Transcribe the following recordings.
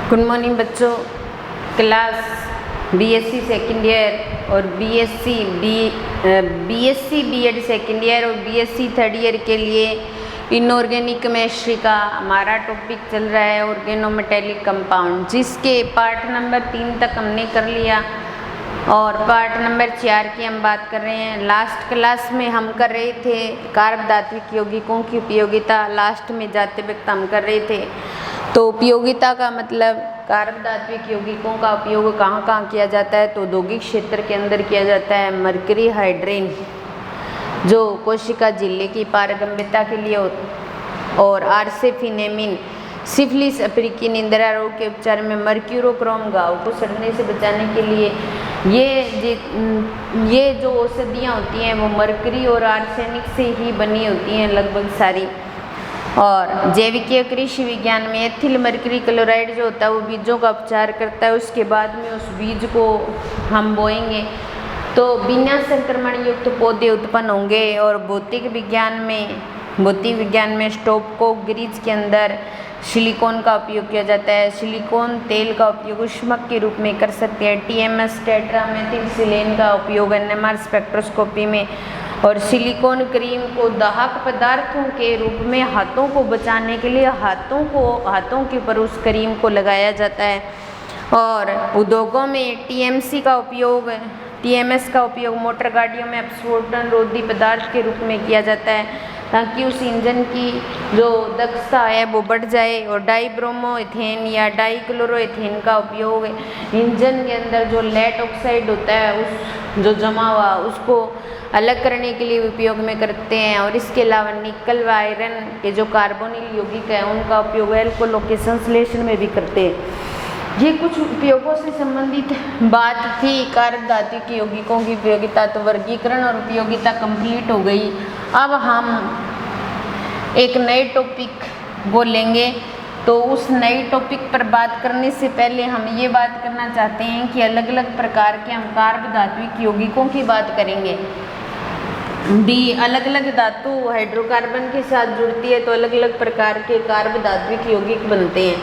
Good morning बच्चों। Class BSc second year और BSc BEd second year और BSc third year के लिए इनऑर्गेनिक केमिस्ट्री का हमारा टॉपिक चल रहा है ऑर्गेनोमेटेलिक कंपाउंड, जिसके पार्ट नंबर 3 तक हमने कर लिया और पार्ट नंबर 4 की हम बात कर रहे हैं। लास्ट क्लास में हम कर रहे थे कार्ब धात्विक यौगिकों की उपयोगिता, लास्ट में जाते वक्त हम कर रहे थे। तो उपयोगिता का मतलब कार्ब धात्विक यौगिकों का उपयोग कहाँ कहाँ किया जाता है, तो औद्योगिक क्षेत्र के अंदर किया जाता है। मरकरी हाइड्रेन जो कोशिका झिल्ली की पारगम्यता के लिए और आर्सेफिनेमिन सिफिलिस अफ्रीकी निंद्रा रोग के उपचार में मर्क्यूरोक्रोम घाव को सड़ने से बचाने के लिए ये जो औषधियाँ होती हैं वो मरकरी और आर्सेनिक से ही बनी होती हैं लगभग सारी। और जैविकीय कृषि विज्ञान में एथिल मरकरी क्लोराइड जो होता है वो बीजों का उपचार करता है। उसके बाद में उस बीज को हम बोएंगे तो बिना संक्रमण युक्त पौधे उत्पन्न होंगे। और भौतिक विज्ञान में स्टोव को ग्रीज के अंदर सिलिकॉन का उपयोग किया जाता है। सिलिकॉन तेल का उपयोग ऊष्मक के रूप में कर सकते हैं। टीएमएस टेट्रामेथिलसिलेन का उपयोग एनएमआर स्पेक्ट्रोस्कोपी में और सिलिकॉन क्रीम को दाहक पदार्थों के रूप में हाथों को बचाने के लिए हाथों के ऊपर उस क्रीम को लगाया जाता है। और उद्योगों में टीएमएस का उपयोग मोटर गाड़ियों में अपस्फोटन रोधी पदार्थ के रूप में किया जाता है ताकि उस इंजन की जो दक्षता है वो बढ़ जाए। और डाईब्रोमोएथेन या डाईक्लोरोएथेन का उपयोग इंजन के अंदर जो लेड ऑक्साइड होता है उस जो जमा हुआ उसको अलग करने के लिए उपयोग में करते हैं। और इसके अलावा निकल व आयरन के जो कार्बोनिल यौगिक है उनका उपयोग एल्कोहलों के संश्लेषण में भी करते हैं। ये कुछ उपयोगों से संबंधित बात थी। कार्ब धात्विक यौगिकों की उपयोगिता तो वर्गीकरण और उपयोगिता कंप्लीट हो गई। अब हम एक नए टॉपिक को लेंगे। तो उस नए टॉपिक पर बात करने से पहले हम ये बात करना चाहते हैं कि अलग अलग प्रकार के हम कार्ब धात्विक यौगिकों की बात करेंगे। अलग अलग धातु हाइड्रोकार्बन के साथ जुड़ती है तो अलग अलग प्रकार के कार्ब धात्विक यौगिक बनते हैं।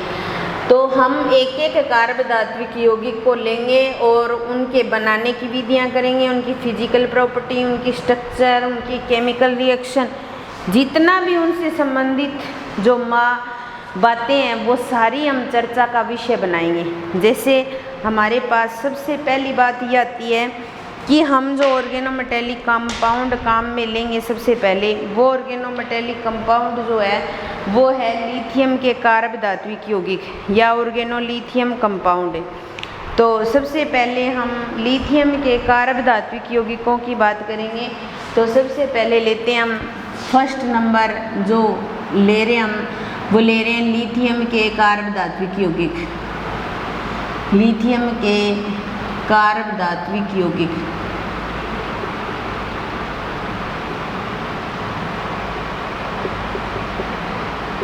तो हम एक एक कार्ब धात्विक यौगिक को लेंगे और उनके बनाने की विधियां करेंगे, उनकी फिजिकल प्रॉपर्टी, उनकी स्ट्रक्चर, उनकी केमिकल रिएक्शन, जितना भी उनसे संबंधित जो बातें हैं वो सारी हम चर्चा का विषय बनाएंगे। जैसे हमारे पास सबसे पहली बात ये आती है कि हम जो ऑर्गेनोमेटेलिक कंपाउंड काम में लेंगे, सबसे पहले वो ऑर्गेनोमेटेलिक कंपाउंड जो है वो है लिथियम के कार्ब धात्विक यौगिक या ऑर्गेनोलिथियम कंपाउंड। तो सबसे पहले हम लिथियम के कार्ब धात्विक यौगिकों की बात करेंगे। तो सबसे पहले लेते हैं हम फर्स्ट नंबर जो ले रहे हम वो ले रहे हैं लिथियम के कार्ब धात्विक यौगिक। लिथियम के कार्ब धात्विक यौगिक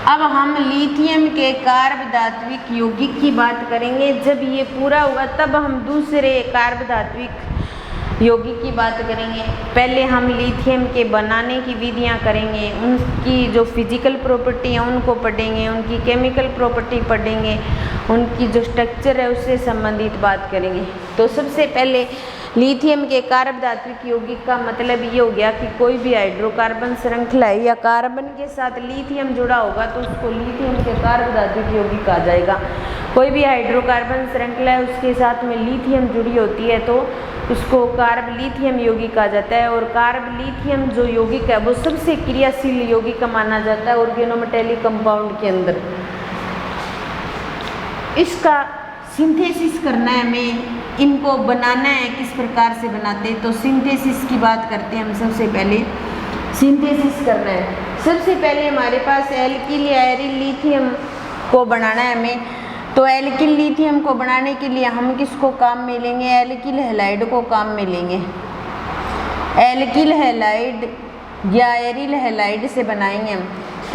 अब हम लिथियम के कार्ब धात्विक यौगिक की बात करेंगे। जब ये पूरा होगा तब हम दूसरे कार्ब धात्विक यौगिक की बात करेंगे। पहले हम लिथियम के बनाने की विधियां करेंगे, उनकी जो फिजिकल प्रॉपर्टी है उनको पढ़ेंगे, उनकी केमिकल प्रॉपर्टी पढ़ेंगे, उनकी जो स्ट्रक्चर है उससे संबंधित बात करेंगे। तो सबसे पहले लिथियम के कार्ब धात्विक यौगिक का मतलब ये हो गया कि कोई भी हाइड्रोकार्बन श्रृंखला है या कार्बन के साथ लिथियम जुड़ा होगा तो उसको लिथियम के कार्ब धात्विक यौगिक कहा जाएगा। कोई भी हाइड्रोकार्बन श्रृंखला है उसके साथ में लिथियम जुड़ी होती है तो उसको कार्ब लिथियम यौगिक कहा जाता है। और कार्ब लिथियम जो यौगिक है वो सबसे क्रियाशील यौगिक माना जाता है ऑर्गेनोमेटेलिक कंपाउंड के अंदर। इसका सिंथेसिस करना है, हमें इनको बनाना है, किस प्रकार से बनाते हैं तो सिंथेसिस की बात करते हैं हम। सबसे पहले सिंथेसिस करना है। सबसे पहले हमारे पास एल्किल या एरिल लिथियम को बनाना है हमें। तो एल्किल लिथियम को बनाने के लिए हम किसको काम में लेंगे, एल्किल हैलाइड को काम में लेंगे। एल्किल हैलाइड या एरिल हैलाइड से बनाएंगे हम।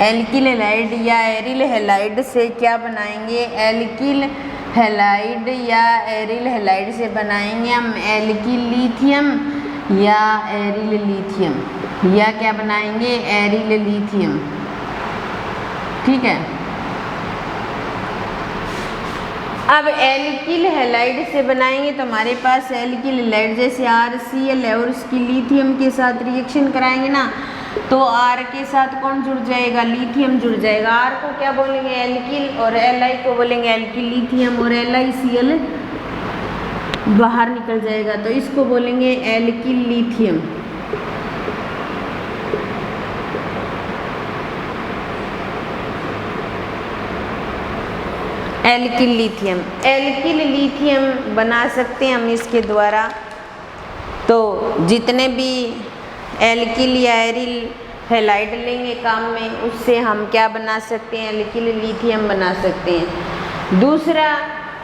एल्किल हैलाइड या एरिल हैलाइड से क्या बनाएंगे, एल्किल हैलाइड या एरिल हैलाइड से बनाएंगे हम एल्किल लिथियम या एरिल लिथियम या क्या बनाएंगे, एरिल लिथियम। ठीक है। अब एल्किल हैलाइड से बनाएंगे तो हमारे पास एल्किल हैलाइड जैसे RCl है और उसकी लिथियम के साथ रिएक्शन कराएंगे ना, तो R के साथ कौन जुड़ जाएगा, लिथियम जुड़ जाएगा। R को क्या बोलेंगे, एल्किल, और Li को बोलेंगे एल्किल लिथियम, और LiCl बाहर निकल जाएगा तो इसको बोलेंगे alkyl lithium. Alkyl lithium, alkyl lithium बना सकते हैं हम इसके द्वारा। तो जितने भी एल्किल या एरिल हैलाइड लेंगे काम में, उससे हम क्या बना सकते हैं, एल्किल लिथियम बना सकते हैं।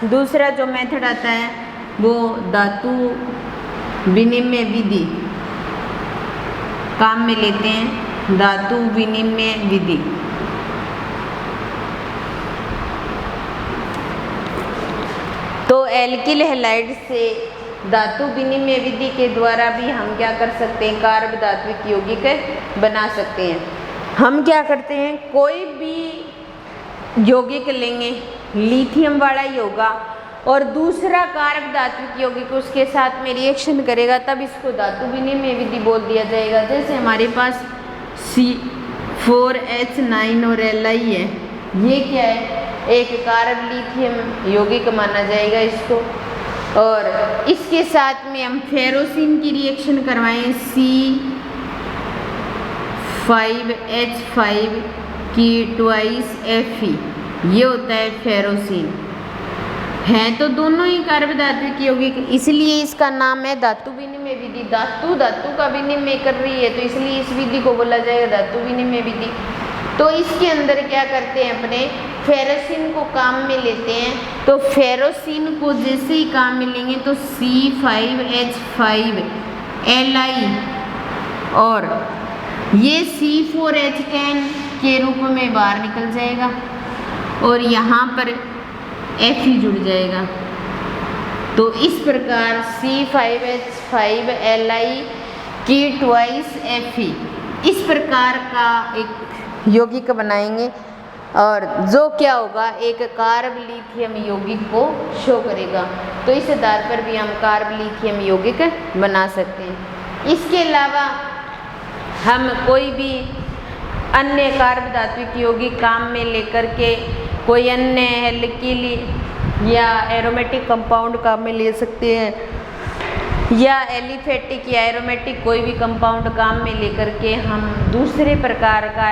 दूसरा जो मेथड आता है वो धातु विनिमय विधि काम में लेते हैं, धातु विनिमय विधि। तो एल्किल हैलाइड से धातु विनिमय विधि के द्वारा भी हम क्या कर सकते हैं, कार्ब धात्विक यौगिक बना सकते हैं। हम क्या करते हैं, कोई भी यौगिक लेंगे, लिथियम वाला ही होगा, और दूसरा कार्ब धात्विक यौगिक उसके साथ में रिएक्शन करेगा, तब इसको धातु विनिमय विधि बोल दिया जाएगा। जैसे हमारे पास C4H9 और Li है, ये क्या है, एक कार्ब लिथियम यौगिक माना जाएगा इसको। और इसके साथ में हम फेरोसिन की रिएक्शन करवाएं, C5H5 की 2Fe, ये होता है फेरोसिन। है तो दोनों ही कार्ब धात्विक यौगिक, इसलिए इसका नाम है धातु विनिमय विधि। धातु का विनिमय कर रही है तो इसलिए इस विधि को बोला जाएगा धातु विनिमय विधि। तो इसके अंदर क्या करते हैं, अपने फेरोसिन को काम में लेते हैं। तो फेरोसिन को जैसे ही काम में लेंगे तो C5H5 Li और ये C4H10 के रूप में बाहर निकल जाएगा और यहाँ पर Fe जुड़ जाएगा। तो इस प्रकार C5H5 Li की 2Fe इस प्रकार का एक यौगिक बनाएंगे, और जो क्या होगा, एक कार्ब लिथियम यौगिक को शो करेगा। तो इस आधार पर भी हम कार्ब लिथियम यौगिक बना सकते हैं। इसके अलावा हम कोई भी अन्य कार्ब धात्विक यौगिक काम में लेकर के कोई अन्य एल्किल या एरोमेटिक कंपाउंड काम में ले सकते हैं, या एलिफेटिक या एरोमेटिक कोई भी कंपाउंड काम में लेकर के हम दूसरे प्रकार का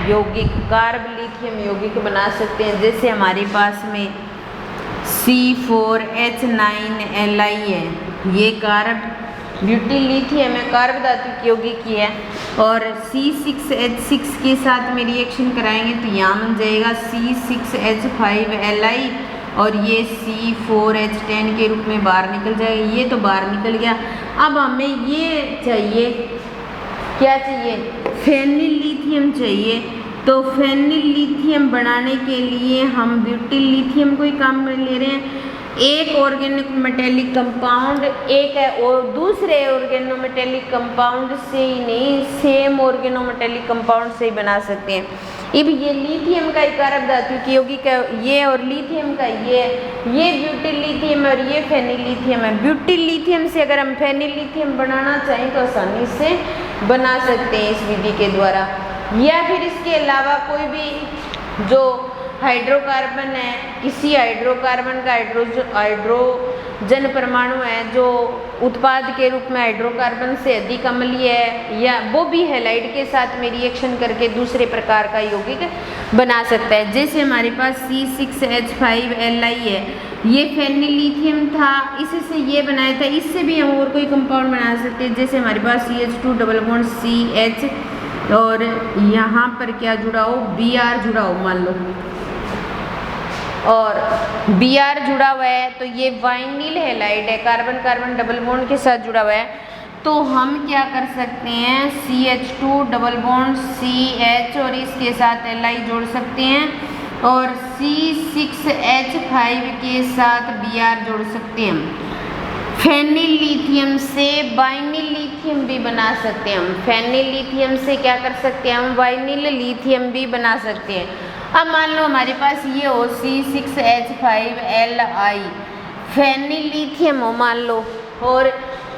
यौगिक कार्ब लिथियम यौगिक बना सकते हैं। जैसे हमारे पास में C4H9 Li है, ये कार्ब ब्यूटिल लिथियम है, कार्ब धात्विक यौगिक ही है, और C6H6 के साथ में रिएक्शन कराएंगे तो यहाँ बन जाएगा C6H5 Li और ये C4H10 के रूप में बाहर निकल जाएगा। ये तो बाहर निकल गया। अब हमें ये चाहिए, क्या चाहिए, फेनिल लिथियम चाहिए। तो फेनिल लिथियम बनाने के लिए हम ब्यूटिल लिथियम को ही काम में ले रहे हैं। एक ऑर्गेनोमेटेलिक कंपाउंड एक है और दूसरे ऑर्गेनोमेटेलिक कंपाउंड से ही नहीं, सेम ऑर्गेनोमेटेलिक कंपाउंड से ही बना सकते हैं। अब ये लिथियम का ही कार्ब धात्विक यौगिक है, ये और लिथियम का ये ब्यूटिल लिथियम और ये फेनिल लिथियम है। ब्यूटिल लिथियम से अगर हम फेनिल लिथियम बनाना चाहें तो आसानी से बना सकते हैं इस विधि के द्वारा। या फिर इसके अलावा कोई भी जो हाइड्रोकार्बन है, किसी हाइड्रोकार्बन का हाइड्रोजन परमाणु है जो उत्पाद के रूप में हाइड्रोकार्बन से अधिक अम्लीय है, या वो भी हैलाइड के साथ में रिएक्शन करके दूसरे प्रकार का यौगिक बना सकता है। जैसे हमारे पास C6H5 Li है, ये फेनिल लिथियम था, इससे ये बनाया था, इससे भी हम और कोई कंपाउंड बना सकते हैं। जैसे हमारे पास CH2 डबल बॉन्ड CH और यहाँ पर क्या जुड़ा हो, Br जुड़ा हो मान लो, और Br जुड़ा हुआ है तो ये वाइनिल हैलाइड है, कार्बन कार्बन डबल बॉन्ड के साथ जुड़ा हुआ है। तो हम क्या कर सकते हैं, CH2 डबल बॉन्ड CH और इसके साथ Li जोड़ सकते हैं, और C6H5 के साथ Br जोड़ सकते हैं। फेनिल लिथियम से वाइनिल लिथियम भी बना सकते हैं हम। फेनिल लिथियम से क्या कर सकते हैं हम, वाइनिल लिथियम भी बना सकते हैं। अब मान लो हमारे पास ये हो C6H5Li फेनिल लिथियम हो मान लो, और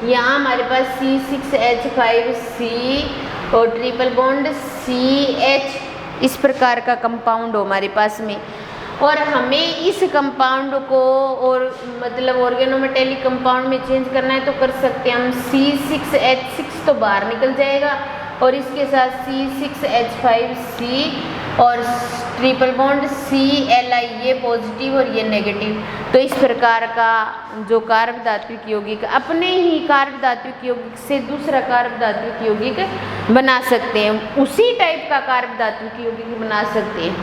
यहाँ हमारे पास C6H5C और ट्रिपल बॉन्ड CH इस प्रकार का कंपाउंड हो हमारे पास में, और हमें इस कंपाउंड को और मतलब ऑर्गेनोमेटेलिक कंपाउंड में चेंज करना है तो कर सकते हैं हम। C6H6 तो बाहर निकल जाएगा और इसके साथ C6H5C और ट्रिपल बॉन्ड Cli, ये पॉजिटिव और ये नेगेटिव। तो इस प्रकार का जो कार्ब धात्विक यौगिक अपने ही कार्ब धात्विक यौगिक से दूसरा कार्ब धात्विक यौगिक बना सकते हैं, उसी टाइप का कार्ब धात्विक यौगिक बना सकते हैं।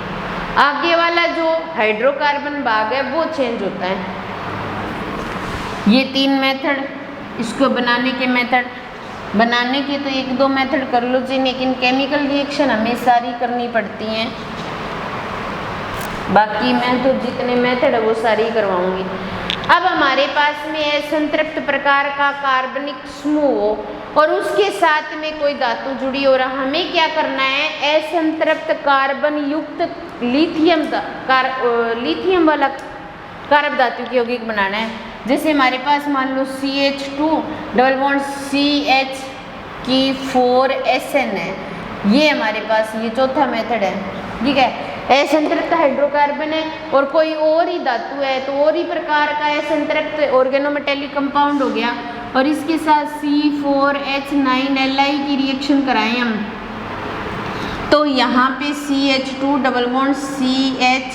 आगे वाला जो हाइड्रोकार्बन भाग है वो चेंज होता है। ये 3 मेथड, इसको बनाने के मेथड, बनाने के तो 1-2 मेथड कर लो जी, लेकिन केमिकल रिएक्शन हमें सारी करनी पड़ती हैं। बाकी मैं तो जितने मेथड है वो सारी करवाऊंगी। अब हमारे पास में असंतृप्त प्रकार का कार्बनिक समूह हो और उसके साथ में कोई धातु जुड़ी हो रहा, हमें क्या करना है, असंतृप्त कार्बन युक्त लिथियम वाला कार्ब धातु यौगिक बनाना है। जैसे हमारे पास मान लो CH2 डबल बॉन्ड CH की 4SN है, ये हमारे पास ये चौथा मेथड है, ठीक है। असंतृप्त हाइड्रोकार्बन है और कोई और ही धातु है तो और ही प्रकार का असंतृप्त ऑर्गेनोमेटेलिक कंपाउंड हो गया, और इसके साथ C4H9Li की रिएक्शन कराएं हम, तो यहाँ पे CH2 डबल बॉन्ड CH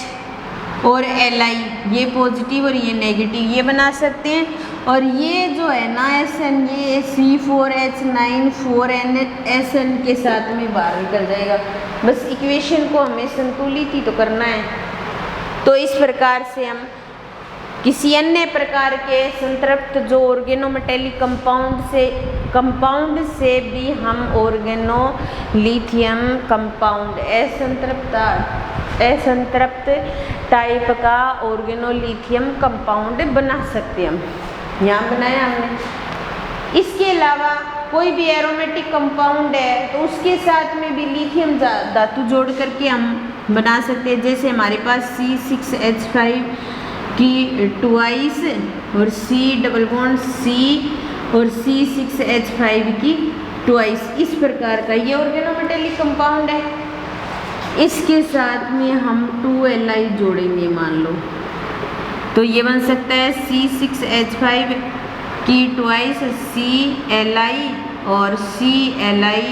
और Li, ये पॉजिटिव और ये नेगेटिव, ये बना सकते हैं। और ये जो है ना SN, ये C4H9 4NSN के साथ में बाहर निकल जाएगा। बस इक्वेशन को हमें संतुलित ही तो करना है। तो इस प्रकार से हम किसी अन्य प्रकार के संतृप्त जो ऑर्गेनोमेटेलिक कंपाउंड से भी हम ऑर्गेनोलिथियम कंपाउंड असंतृप्त टाइप का ऑर्गेनोलिथियम कंपाउंड बना सकते हैं हम। यहाँ बनाया हमने। इसके अलावा कोई भी एरोमेटिक कंपाउंड है तो उसके साथ में भी लिथियम धातु जोड़ करके हम बना सकते हैं। जैसे हमारे पास C6H5 की ट्वाइस और C डबल बॉन्ड C और C6H5 की ट्वाइस, इस प्रकार का ये ऑर्गेनोमेटेलिक कंपाउंड है। इसके साथ में हम 2Li जोड़ेंगे मान लो, तो ये बन सकता है C6H5 की ट्वाइस CLi और CLi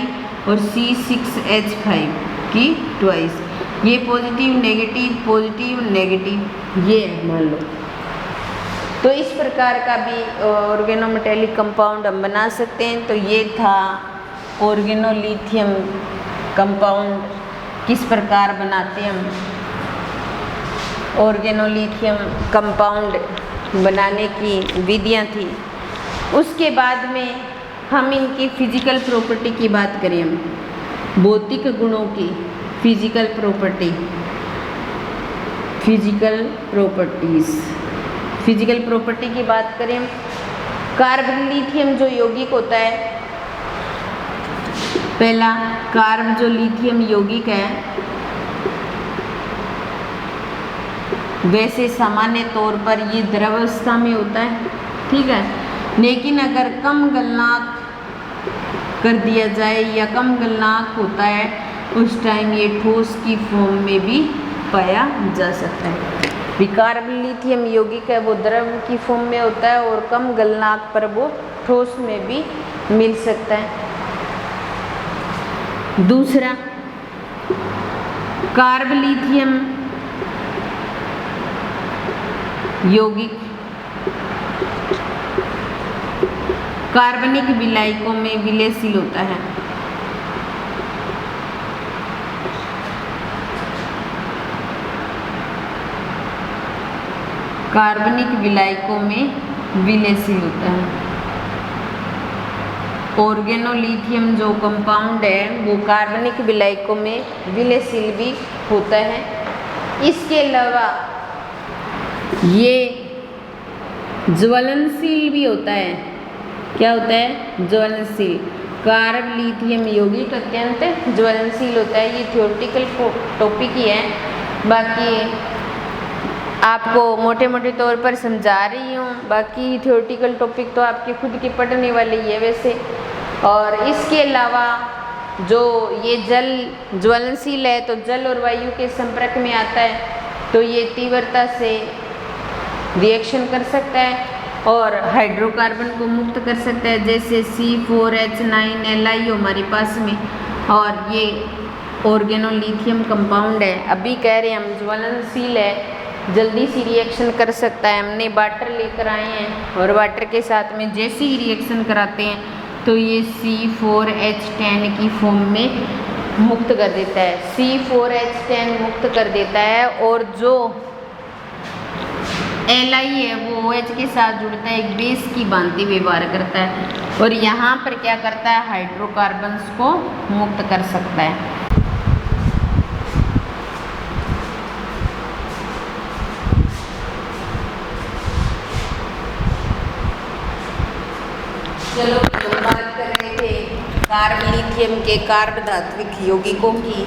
और C6H5 की ट्वाइस, ये पॉजिटिव नेगेटिव ये मान लो। तो इस प्रकार का भी ऑर्गेनोमेटेलिक कंपाउंड हम बना सकते हैं। तो ये था ऑर्गेनोलिथियम कंपाउंड किस प्रकार बनाते हैं हम, ऑर्गेनोलिथियम कंपाउंड बनाने की विधियाँ थी। उसके बाद में हम इनकी फिजिकल प्रॉपर्टी की बात करें, हम भौतिक गुणों की फिजिकल प्रॉपर्टी की बात करें। कार्ब लिथियम जो यौगिक होता है, पहला कार्ब जो लिथियम यौगिक है वैसे सामान्य तौर पर ये द्रवावस्था में होता है, ठीक है। लेकिन अगर कम गलनांक कर दिया जाए या कम गलनांक होता है उस टाइम ये ठोस की फॉर्म में भी पाया जा सकता है। कार्ब लिथियम यौगिक है वो द्रव की फॉर्म में होता है और कम गलनांक पर वो ठोस में भी मिल सकता है। दूसरा, कार्ब लिथियम यौगिक कार्बनिक विलायकों में विलयशील होता है। कार्बनिक विलायकों में विलयशील होता है। ऑर्गेनोलिथियम जो कंपाउंड है वो कार्बनिक विलायकों में विलयशील भी होता है। इसके अलावा ये ज्वलनशील भी होता है। क्या होता है? ज्वलनशील। कार्ब लिथियम यौगिक अत्यंत ज्वलनशील होता है। ये थ्योरेटिकल टॉपिक ही है, बाकी आपको मोटे मोटे तौर पर समझा रही हूँ, बाकी थ्योरेटिकल टॉपिक तो आपके खुद के पढ़ने वाले ही है वैसे। और इसके अलावा जो ये जल ज्वलनशील है तो जल और वायु के संपर्क में आता है तो ये तीव्रता से रिएक्शन कर सकता है और हाइड्रोकार्बन को मुक्त कर सकता है, जैसे C4H9Li हमारे पास में। और ये ऑर्गेनोलिथियम कंपाउंड है, अभी कह रहे हैं हम ज्वलनशील है, जल्दी सी रिएक्शन कर सकता है। हमने वाटर लेकर आए हैं और वाटर के साथ में जैसे ही रिएक्शन कराते हैं तो ये C4H10 की फॉर्म में मुक्त कर देता है, C4H10 मुक्त कर देता है। और जो Li है वो OH के साथ जुड़ता है, एक बेस की भांति व्यवहार करता है और यहाँ पर क्या करता है, हाइड्रोकार्बन्स को मुक्त कर सकता है। चलो हम बात कर रहे थे कार्बलिथियम के कार्बधात्विक यौगिकों की।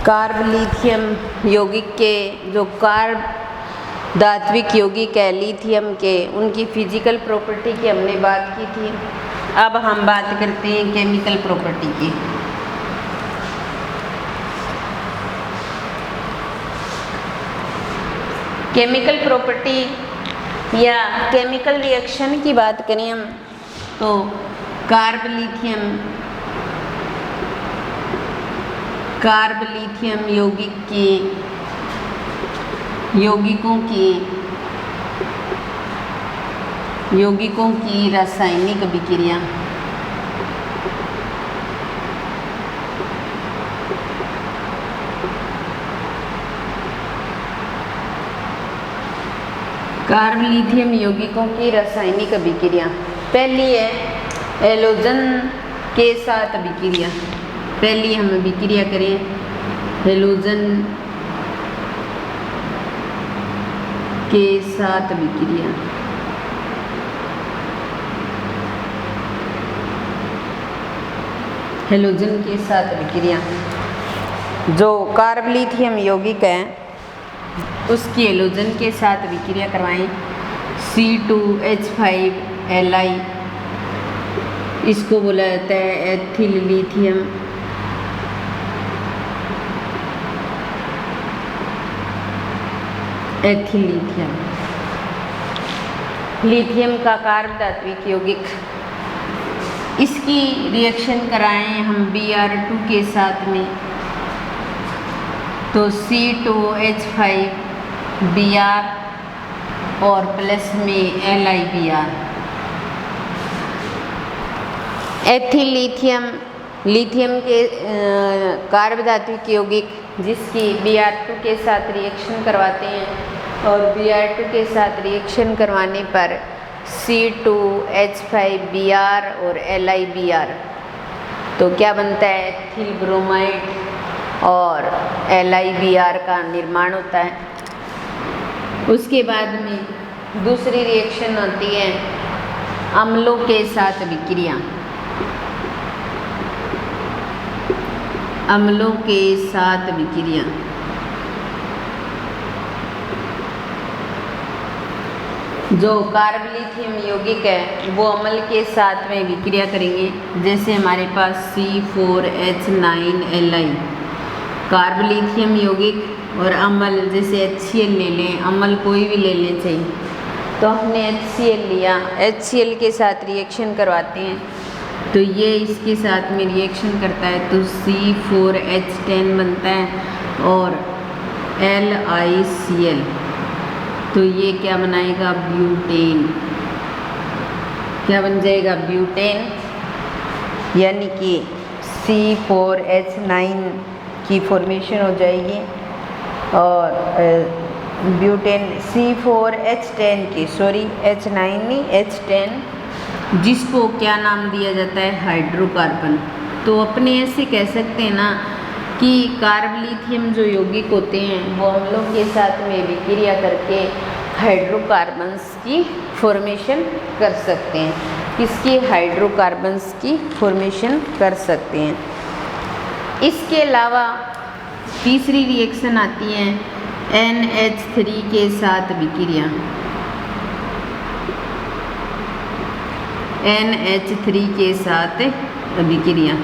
कार्बलिथियम यौगिक के जो कार्बधात्विक यौगिक है लिथियम के, उनकी फिजिकल प्रॉपर्टी की हमने बात की थी। अब हम बात करते हैं केमिकल प्रॉपर्टी की। केमिकल प्रॉपर्टी या केमिकल रिएक्शन की बात करें हम तो कार्बलिथियम यौगिकों की रासायनिक अभिक्रिया। कार्बलिथियम यौगिकों की रासायनिक अभिक्रिया, पहली है हैलोजन के साथ अभिक्रिया। पहली हम अभिक्रिया करें हैलोजन के साथ अभिक्रिया। हैलोजन के साथ अभिक्रिया, जो कार्बलिथियम यौगिक है उसकी हैलोजन के साथ अभिक्रिया करवाएं, C2H5Li, इसको बोला जाता है एथिल लिथियम। लिथियम का कार्बधात्विक यौगिक, इसकी रिएक्शन कराएं हम Br2 के साथ में तो C2H5Br और प्लस में LiBr। एथिल लिथियम के कार्बधात्विक यौगिक जिसकी Br2 के साथ रिएक्शन करवाते हैं और Br2 के साथ रिएक्शन करवाने पर C2H5Br और LiBr तो क्या बनता है, एथिल ब्रोमाइड और LiBr का निर्माण होता है। उसके बाद में दूसरी रिएक्शन होती है अम्लों के साथ अभिक्रिया। अम्लों के साथ अभिक्रिया, जो कार्बलिथियम यौगिक है वो अम्ल के साथ में अभिक्रिया करेंगे, जैसे हमारे पास C4H9Li कार्बलिथियम यौगिक और अम्ल, जैसे HCl ले लें, अम्ल कोई भी ले लें चाहिए, तो हमने HCl लिया, HCl के साथ रिएक्शन करवाते हैं तो ये इसके साथ में रिएक्शन करता है तो C4H10 बनता है और LiCl तो ये क्या बनाएगा, ब्यूटेन। क्या बन जाएगा, ब्यूटेन, यानी कि C4H9 की फॉर्मेशन हो जाएगी और ब्यूटेन C4H10 की, H9 नहीं H10, जिसको क्या नाम दिया जाता है, हाइड्रोकार्बन। तो अपने ऐसे कह सकते हैं ना कि कार्बलिथियम जो यौगिक होते हैं वो अम्लों के साथ में अभिक्रिया करके हाइड्रोकार्बन्स की फॉर्मेशन कर सकते हैं, इसकी हाइड्रोकार्बन्स की फॉर्मेशन कर सकते हैं। इसके अलावा तीसरी रिएक्शन आती है NH3 के साथ विक्रिया। NH3 के साथ विक्रिया,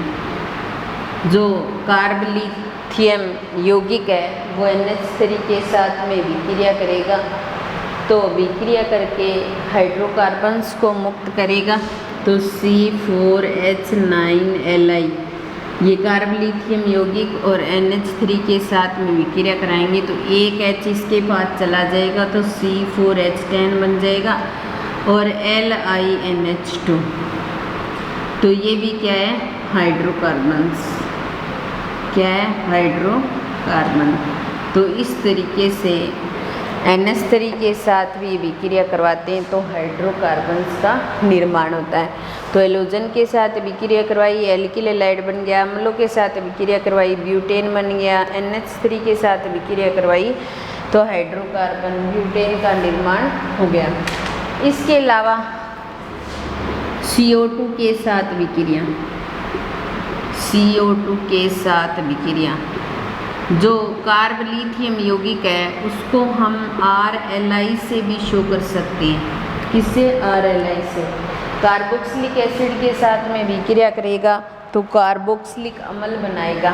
जो कार्बोलिथियम यौगिक है वो NH3 के साथ में विक्रिया करेगा, तो विक्रिया करके हाइड्रोकार्बन्स को मुक्त करेगा। तो C4H9Li ये कार्बोलिथियम यौगिक और NH3 के साथ में विक्रिया कराएंगे तो एक H इसके पास चला जाएगा तो C4H10 बन जाएगा और LiNH2। तो ये भी क्या है, हाइड्रोकार्बन्स। क्या है, हाइड्रोकार्बन। तो इस तरीके से NH3 के साथ भी विक्रिया करवाते हैं तो हाइड्रोकार्बन्स का निर्माण होता है। तो एलोजन के साथ विक्रिया करवाई, एल्किल हैलाइड बन गया। अम्लों के साथ विक्रिया करवाई, ब्यूटेन बन गया। NH3 के साथ विक्रिया करवाई तो हाइड्रोकार्बन ब्यूटेन का निर्माण हो गया। इसके अलावा CO2 के साथ विक्रिया, CO2 के साथ विक्रिया, जो कार्बोलिथियम यौगिक है उसको हम RLi से भी शो कर सकते हैं। किससे, RLi से। कार्बोक्सिलिक एसिड के साथ में विक्रिया करेगा तो कार्बोक्सिलिक अम्ल बनाएगा।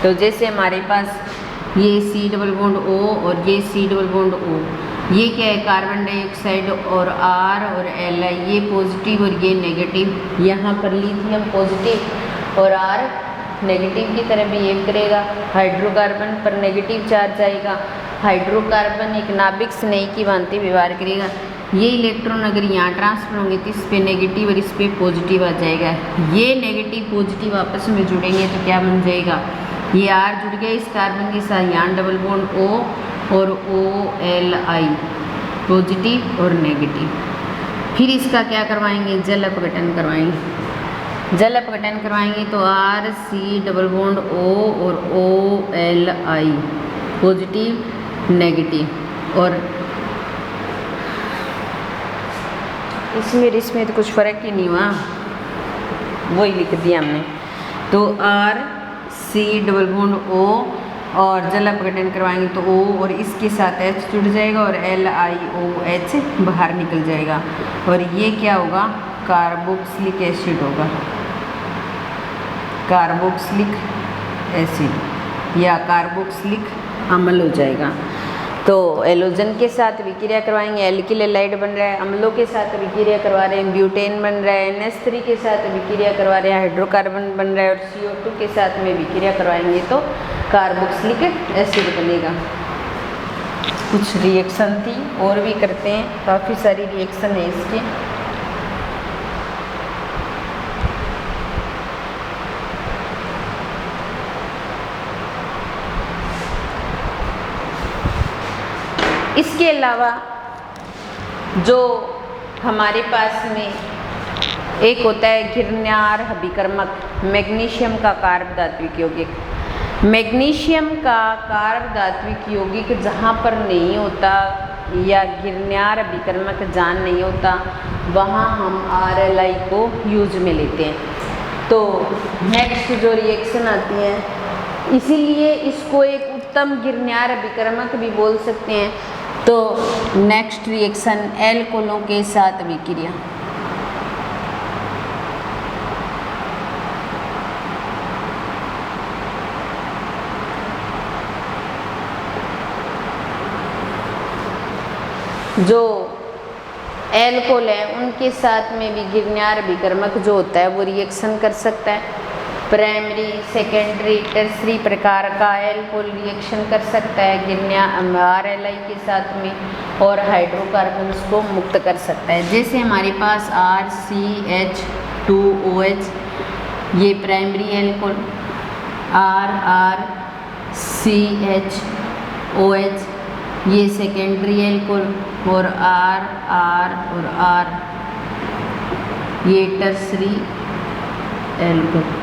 तो जैसे हमारे पास ये C डबल बॉन्ड O और ये C डबल बॉन्ड O, ये क्या है, कार्बन डाइऑक्साइड और R और Li, ये पॉजिटिव और ये नेगेटिव। यहाँ पर लिथियम पॉजिटिव और R नेगेटिव की तरह बिहेव करेगा। हाइड्रोकार्बन पर नेगेटिव चार्ज आएगा। हाइड्रोकार्बन एक नाभिक स्नेही की भांति व्यवहार करेगा। ये इलेक्ट्रॉन अगर यहाँ ट्रांसफर होंगे तो इस पे नेगेटिव और इस पे पॉजिटिव आ जाएगा। ये नेगेटिव पॉजिटिव आपस में जुड़ेंगे तो क्या बन जाएगा, ये R जुड़ गया इस कार्बन के साथ, यहाँ डबल बॉन्ड O और OLi, पॉजिटिव और नेगेटिव। फिर इसका क्या करवाएंगे, जल अपघटन करवाएंगे। जल अपघटन करवाएंगे तो RC डबल बॉन्ड O और OLi, पॉजिटिव नेगेटिव। और इसमें तो कुछ फ़र्क ही नहीं हुआ, वही लिख दिया हमने। तो RC डबल बॉन्ड O और जल अपघटन करवाएंगे तो O और इसके साथ H जुड़ जाएगा और LiOH बाहर निकल जाएगा। और ये क्या होगा, कार्बोक्सिलिक एसिड होगा, कार्बोक्सिलिक एसिड या कार्बोक्सिलिक अम्ल हो जाएगा। तो एलोजन के साथ विक्रिया करवाएंगे, एल्किल हैलाइड बन रहा है। अम्लों के साथ विक्रिया करवा रहे हैं, ब्यूटेन बन रहा है। NH3 के साथ विक्रिया करवा रहे हैं, हाइड्रोकार्बन बन रहा है। और CO2 के साथ में विक्रिया करवाएंगे तो कार्बोक्सिलिक एसिड बनेगा। कुछ रिएक्शन थी और भी करते हैं, काफ़ी सारी रिएक्शन है इसकी। इसके अलावा जो हमारे पास में एक होता है घिरनियार अभिकर्मक, मैग्नीशियम का कार्बधात्विक यौगिक। मैग्नीशियम का कार्बधात्विक यौगिक जहाँ पर नहीं होता या घिरनियार अभिकर्मक जहाँ नहीं होता वहाँ हम RLi को यूज में लेते हैं। तो नेक्स्ट जो रिएक्शन आती है, इसीलिए इसको एक उत्तम घिरनियार अभिकर्मक भी बोल सकते हैं। तो नेक्स्ट रिएक्शन एल्कोहलों के साथ विक्रिया। जो एल्कोहल है उनके साथ में भी घिरनियार अभिकर्मक जो होता है वो रिएक्शन कर सकता है। प्राइमरी, सेकेंडरी, टर्सरी प्रकार का एल्कोहल रिएक्शन कर सकता है RLi के साथ में और हाइड्रोकार्बन्स को मुक्त कर सकता है। जैसे हमारे पास RCH2OH ये प्राइमरी एल्कोहल, RCHOH ये सेकेंडरी एल्कोहल और R और R ये टर्सरी एल्कोहल।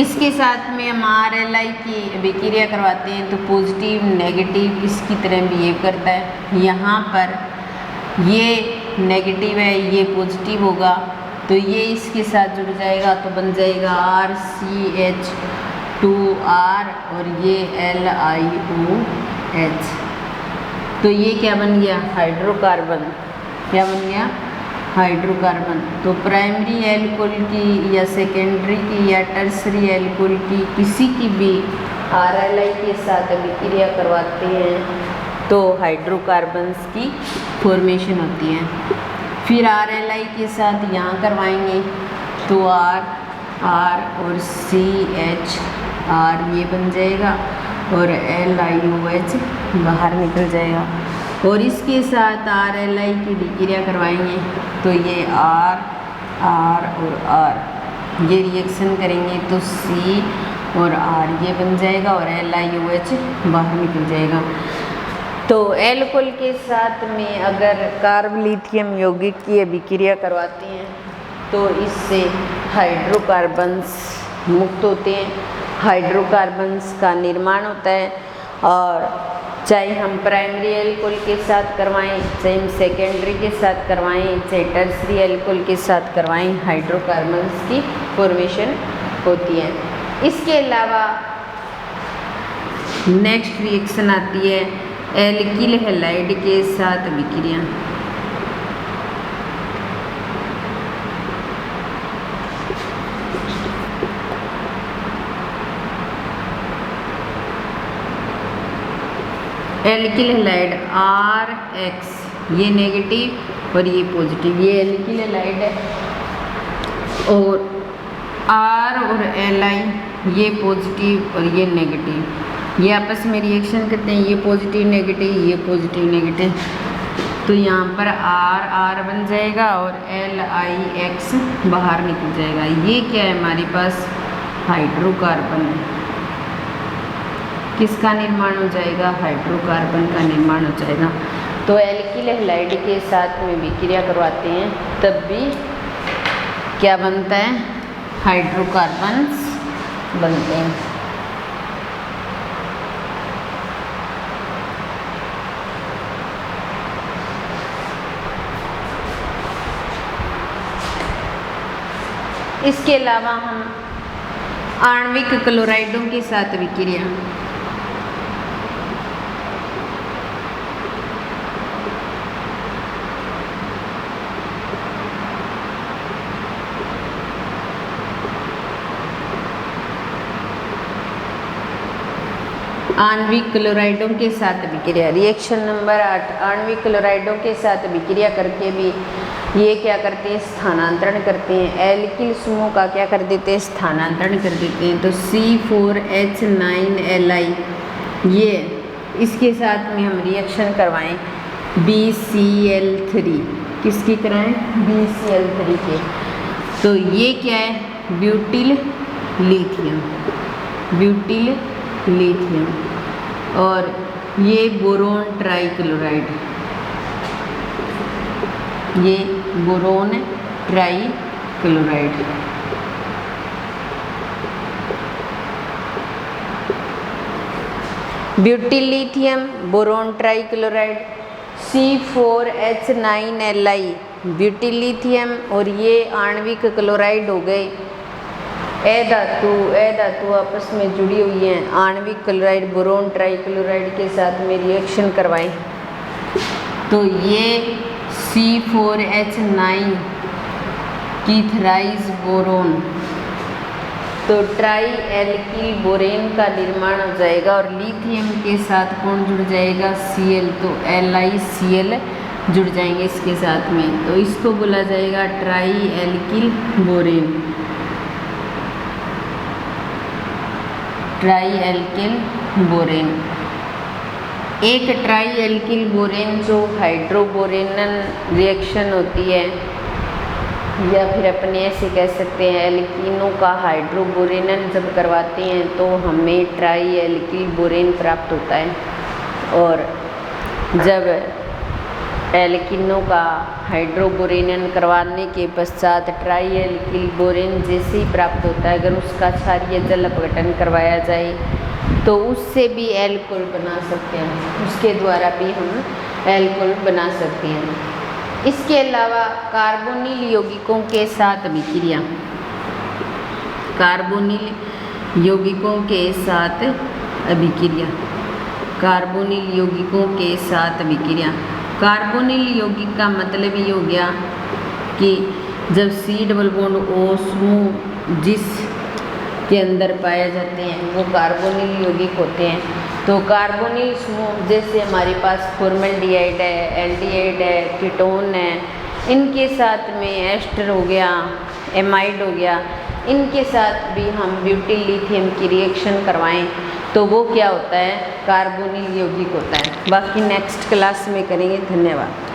इसके साथ में हम RLi की विक्रिया करवाते हैं तो पॉजिटिव नेगेटिव इसकी तरह बिहेव करता है। यहाँ पर ये नेगेटिव है, ये पॉजिटिव होगा तो ये इसके साथ जुड़ जाएगा तो बन जाएगा RCH 2R और ये LiOH। तो ये क्या बन गया? हाइड्रोकार्बन। क्या बन गया? हाइड्रोकार्बन। तो प्राइमरी एल्कोहल की या सेकेंडरी की या टर्सरी एल्कोहल की किसी की भी RLI के साथ अभिक्रिया करवाते हैं तो हाइड्रोकार्बन्स की फॉर्मेशन होती है। फिर RLI के साथ यहाँ करवाएंगे तो R और CH R ये बन जाएगा और LiOH बाहर निकल जाएगा। और इसके साथ RLI की विक्रिया करवाएंगे तो ये R और R ये रिएक्शन करेंगे तो C और R ये बन जाएगा और LiOH बाहर निकल जाएगा। तो एल्कोहल के साथ में अगर कार्बोलिथियम यौगिक की अभिक्रिया करवाते हैं तो इससे हाइड्रोकार्बन्स मुक्त होते हैं, हाइड्रोकार्बन्स का निर्माण होता है। और चाहे हम प्राइमरी एल्कोहल के साथ करवाएं, चाहे हम सेकेंडरी के साथ करवाएं, चाहे टर्सरी एल्कोहल के साथ करवाएं, हाइड्रोकार्बन्स की फॉर्मेशन होती है। इसके अलावा नेक्स्ट रिएक्शन आती है एल्किल हैलाइड के साथ अभिक्रिया। एल्किल हैलाइड RH ये नेगेटिव और ये पॉजिटिव, ये एल्किल हैलाइड है। और R और Li ये पॉजिटिव और ये नेगेटिव, ये आपस में रिएक्शन करते हैं, ये पॉजिटिव नेगेटिव, ये पॉजिटिव नेगेटिव। तो यहाँ पर R बन जाएगा और LiX बाहर निकल जाएगा। ये क्या है हमारे पास? हाइड्रोकार्बन है। किसका निर्माण हो जाएगा? हाइड्रोकार्बन का निर्माण हो जाएगा। तो एल्किल हैलाइड के साथ में विक्रिया करवाते हैं तब भी क्या बनता है? हाइड्रोकार्बन्स बनते हैं। इसके अलावा हम आणविक क्लोराइडों के साथ विक्रिया। आणविक क्लोराइडों के साथ विक्रिया, रिएक्शन नंबर 8। आणविक क्लोराइडों के साथ विक्रिया करके भी ये क्या करते हैं? स्थानांतरण करते हैं। एल्किल समूह का क्या कर देते हैं? स्थानांतरण कर देते हैं। तो C4H9Li ये इसके साथ में हम रिएक्शन करवाएं BCl3, किसकी कराएं? BCl3 के। तो ये क्या है? ब्यूटिल लिथियम और ये बोरोन ट्राइक्लोराइड, ये boron trichloride. Butyl lithium, boron trichloride, C4H9Li butyl lithium और ये आणविक क्लोराइड हो गए। ए धातु आपस में जुड़ी हुई हैं। आणविक क्लोराइड बोरोन ट्राइक्लोराइड के साथ में रिएक्शन करवाएं तो ये C4H9 की थ्राइस बोरोन, तो ट्राई एल्किल बोरेन का निर्माण हो जाएगा और लिथियम के साथ कौन जुड़ जाएगा? Cl, तो LiCl जुड़ जाएंगे इसके साथ में। तो इसको बोला जाएगा try alkyl borane. Try alkyl borane. एक ट्राई एल्किल बोरेन जो हाइड्रोबोरेनन रिएक्शन होती है या फिर अपने ऐसे कह सकते हैं एल्कीनों का हाइड्रोबोरेनन जब करवाते हैं तो हमें ट्राई एल्किल बोरेन प्राप्त होता है। और जब एल्कीनों का हाइड्रोबोरेनन करवाने के पश्चात ट्राई एल्किल बोरेन जैसे ही प्राप्त होता है, अगर उसका क्षारीय जल अपघटन करवाया जाए तो उससे भी एल्कोहल बना सकते हैं, उसके द्वारा भी हम एल्कोहल बना सकते हैं। इसके अलावा कार्बोनिल यौगिकों के साथ अभिक्रिया। कार्बोनिल यौगिकों के साथ अभिक्रिया। कार्बोनिल यौगिकों के साथ अभिक्रिया। कार्बोनिल यौगिक का मतलब ये हो गया कि जब C डबल बॉन्ड O समूह जिस के अंदर पाए जाते हैं वो कार्बोनिल यौगिक होते हैं। तो कार्बोनिल समूह जैसे हमारे पास फॉर्मल्डिहाइड है, एल्डिहाइड है, कीटोन है, इनके साथ में एस्टर हो गया, एमाइड हो गया, इनके साथ भी हम ब्यूटिल लिथियम की रिएक्शन करवाएं तो वो क्या होता है, कार्बोनिल यौगिक होता है। बाकी नेक्स्ट क्लास में करेंगे। धन्यवाद।